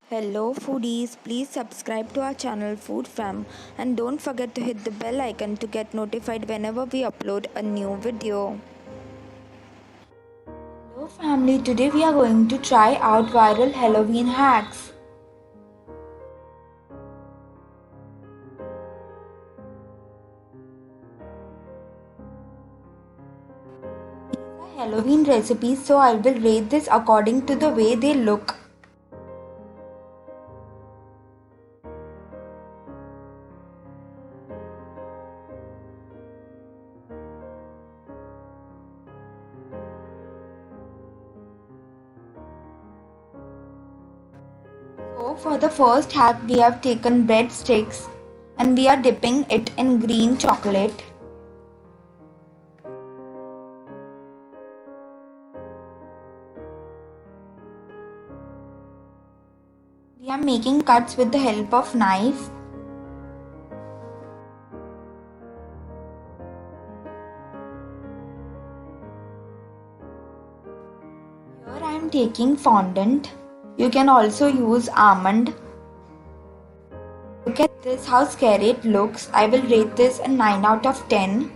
Hello foodies, please subscribe to our channel Food Fam and don't forget to hit the bell icon to get notified whenever we upload a new video. Hello family, today we are going to try out viral Halloween hacks. These are Halloween recipes, so I will rate this according to the way they look. So for the first hack, we have taken breadsticks and we are dipping it in green chocolate. We are making cuts with the help of knife. Here I am taking fondant. You can also use almond. Look at this, how scary it looks. I will rate this a 9 out of 10.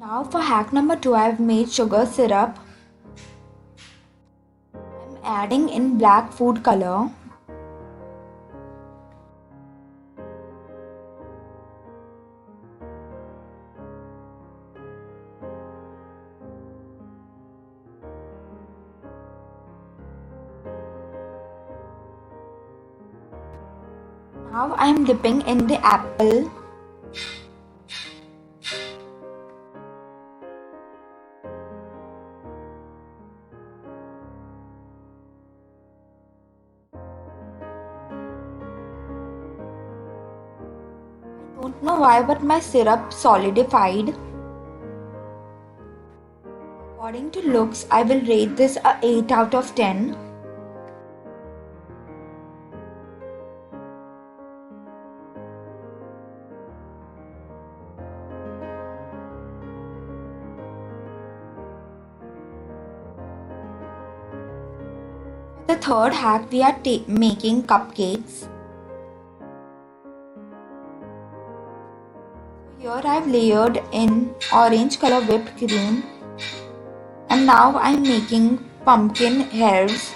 Now for hack number 2, I have made sugar syrup. I am adding in black food color. Now I am dipping in the apple. Don't know why, but my syrup solidified. According to looks, I will rate this a 8 out of 10. For the third hack, we are making cupcakes. Here I have layered in orange color whipped cream and now I am making pumpkin hairs.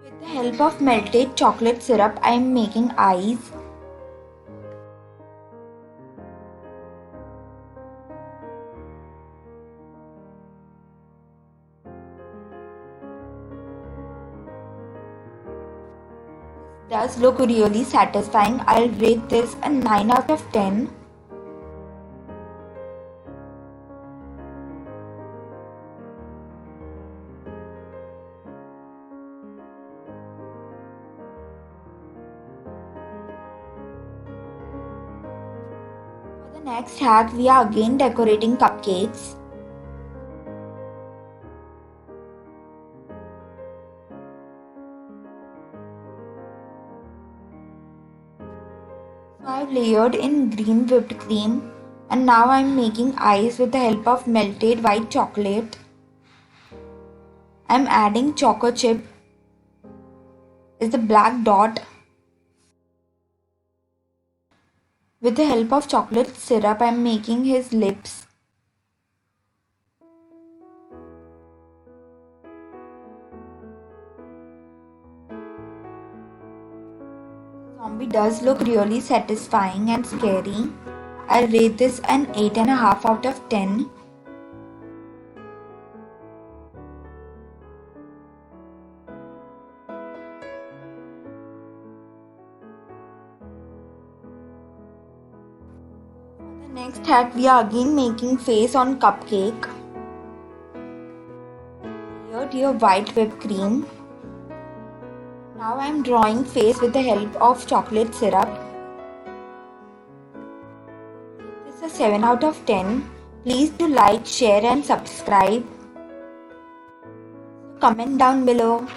With the help of melted chocolate syrup, I am making eyes. Does look really satisfying. I'll rate this a 9 out of 10. For the next hack, we are again decorating cupcakes. So I have layered in green whipped cream and now I am making eyes with the help of melted white chocolate. I am adding choco chip is the black dot. With the help of chocolate syrup, I am making his lips. Zombie does look really satisfying and scary. I'll rate this an 8.5 out of 10. For the next hack, we are again making face on cupcake. Layered your white whipped cream. Now I am drawing face with the help of chocolate syrup. This is a 7 out of 10. Please do like, share and subscribe. Comment down below.